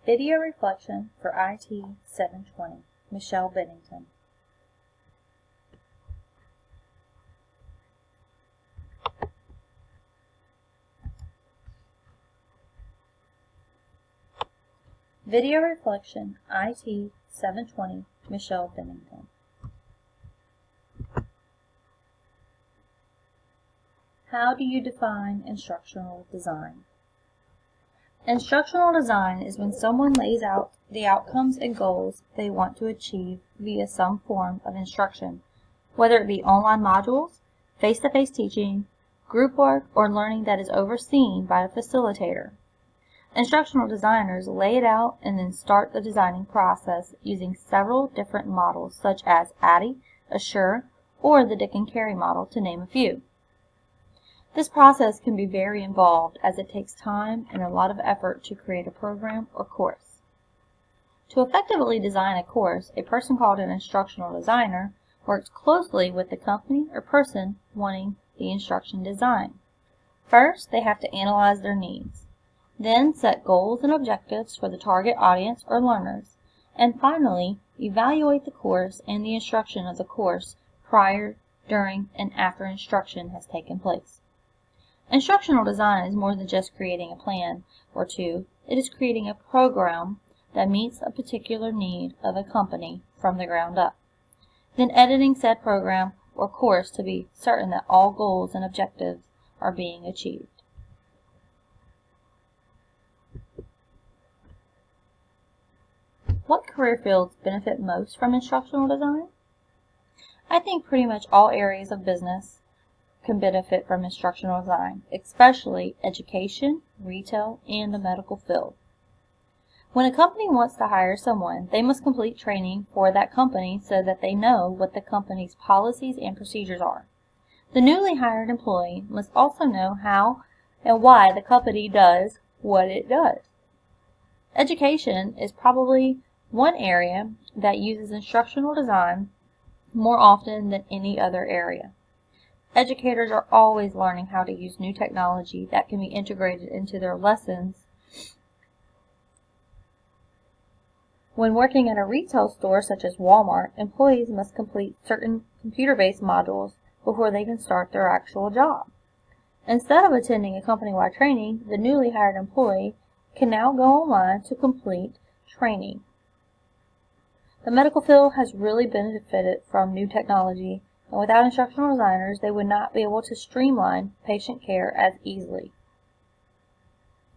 Video Reflection for IT720, Michelle Mbennington. Video Reflection, IT720, Michelle Mbennington. How do you define instructional design? Instructional design is when someone lays out the outcomes and goals they want to achieve via some form of instruction, whether it be online modules, face-to-face teaching, group work, or learning that is overseen by a facilitator. Instructional designers lay it out and then start the designing process using several different models such as ADDIE, Assure, or the Dick and Carey model, to name a few. This process can be very involved as it takes time and a lot of effort to create a program or course. To effectively design a course, a person called an instructional designer works closely with the company or person wanting the instruction design. First, they have to analyze their needs, then set goals and objectives for the target audience or learners, and finally, evaluate the course and the instruction of the course prior, during, and after instruction has taken place. Instructional design is more than just creating a plan or two. It is creating a program that meets a particular need of a company from the ground up. Then editing said program or course to be certain that all goals and objectives are being achieved. What career fields benefit most from instructional design? I think pretty much all areas of business can benefit from instructional design, especially education, retail, and the medical field. When a company wants to hire someone, they must complete training for that company so that they know what the company's policies and procedures are. The newly hired employee must also know how and why the company does what it does. Education is probably one area that uses instructional design more often than any other area. Educators are always learning how to use new technology that can be integrated into their lessons. When working at a retail store such as Walmart, employees must complete certain computer-based modules before they can start their actual job. Instead of attending a company-wide training, the newly hired employee can now go online to complete training. The medical field has really benefited from new technology, and without instructional designers, they would not be able to streamline patient care as easily.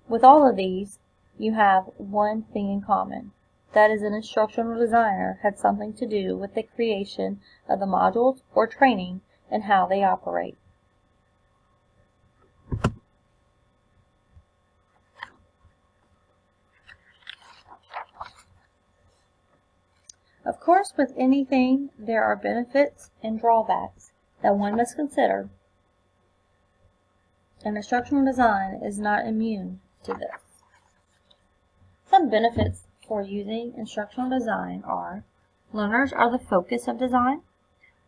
With all of these, you have one thing in common. That is, an instructional designer had something to do with the creation of the modules or training and how they operate. Of course, with anything, there are benefits and drawbacks that one must consider, and instructional design is not immune to this. Some benefits for using instructional design are: learners are the focus of design.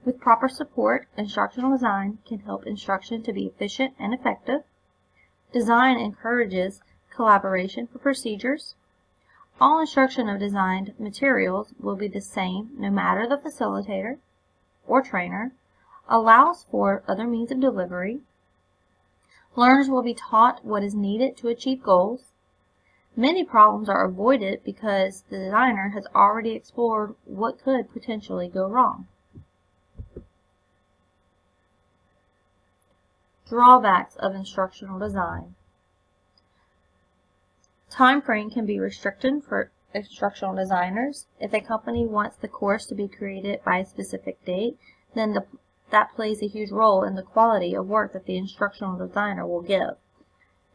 With proper support, instructional design can help instruction to be efficient and effective. Design encourages collaboration for procedures. All instruction of designed materials will be the same no matter the facilitator or trainer. Allows for other means of delivery. Learners will be taught what is needed to achieve goals. Many problems are avoided because the designer has already explored what could potentially go wrong. Drawbacks of instructional design. Time frame can be restricted for instructional designers. If a company wants the course to be created by a specific date, then that plays a huge role in the quality of work that the instructional designer will give.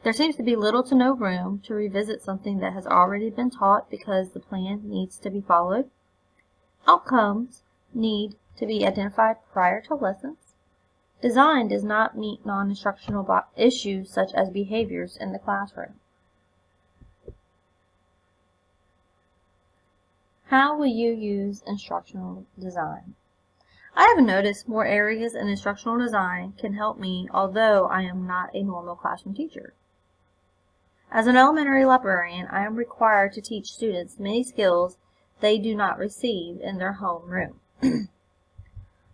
There seems to be little to no room to revisit something that has already been taught because the plan needs to be followed. Outcomes need to be identified prior to lessons. Design does not meet non-instructional issues such as behaviors in the classroom. How will you use instructional design? I have noticed more areas in instructional design can help me, although I am not a normal classroom teacher. As an elementary librarian, I am required to teach students many skills they do not receive in their home room.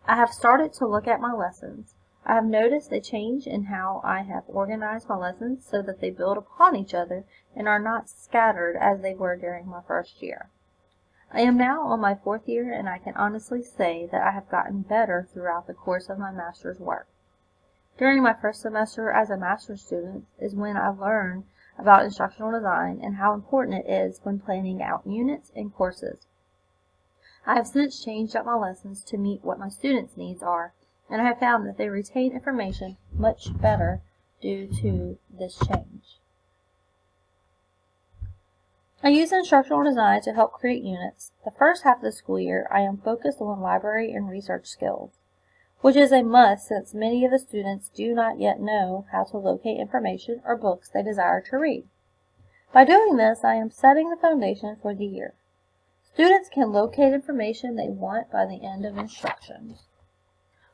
I have started to look at my lessons. I have noticed a change in how I have organized my lessons so that they build upon each other and are not scattered as they were during my first year. I am now on my 4th year, and I can honestly say that I have gotten better throughout the course of my master's work. During my first semester as a master's student is when I learned about instructional design and how important it is when planning out units and courses. I have since changed up my lessons to meet what my students' needs are, and I have found that they retain information much better due to this change. I use instructional design to help create units. The first half of the school year, I am focused on library and research skills, which is a must since many of the students do not yet know how to locate information or books they desire to read. By doing this, I am setting the foundation for the year. Students can locate information they want by the end of instruction,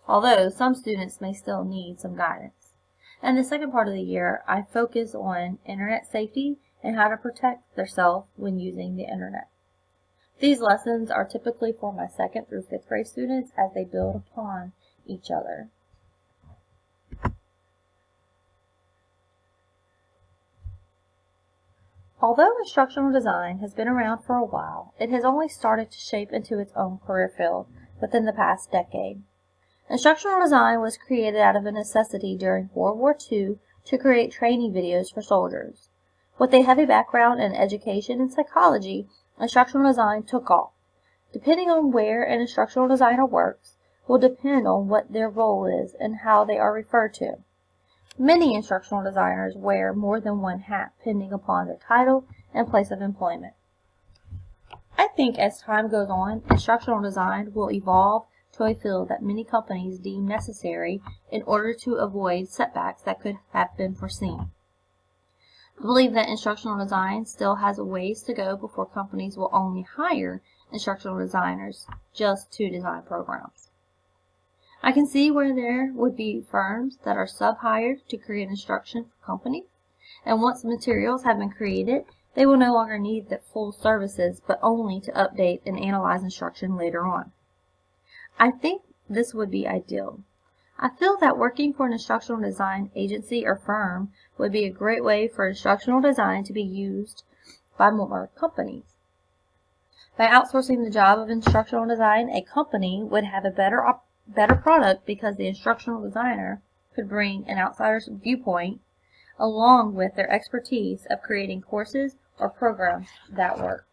although some students may still need some guidance. In the second part of the year, I focus on internet safety and how to protect themselves when using the internet. These lessons are typically for my 2nd through 5th grade students as they build upon each other. Although instructional design has been around for a while, it has only started to shape into its own career field within the past decade. Instructional design was created out of a necessity during World War II to create training videos for soldiers. With a heavy background in education and psychology, instructional design took off. Depending on where an instructional designer works, will depend on what their role is and how they are referred to. Many instructional designers wear more than one hat depending upon their title and place of employment. I think as time goes on, instructional design will evolve to a field that many companies deem necessary in order to avoid setbacks that could have been foreseen. I believe that instructional design still has a ways to go before companies will only hire instructional designers just to design programs. I can see where there would be firms that are sub-hired to create instruction for companies, and once materials have been created, they will no longer need the full services, but only to update and analyze instruction later on. I think this would be ideal. I feel that working for an instructional design agency or firm would be a great way for instructional design to be used by more companies. By outsourcing the job of instructional design, a company would have a better product because the instructional designer could bring an outsider's viewpoint along with their expertise of creating courses or programs that work.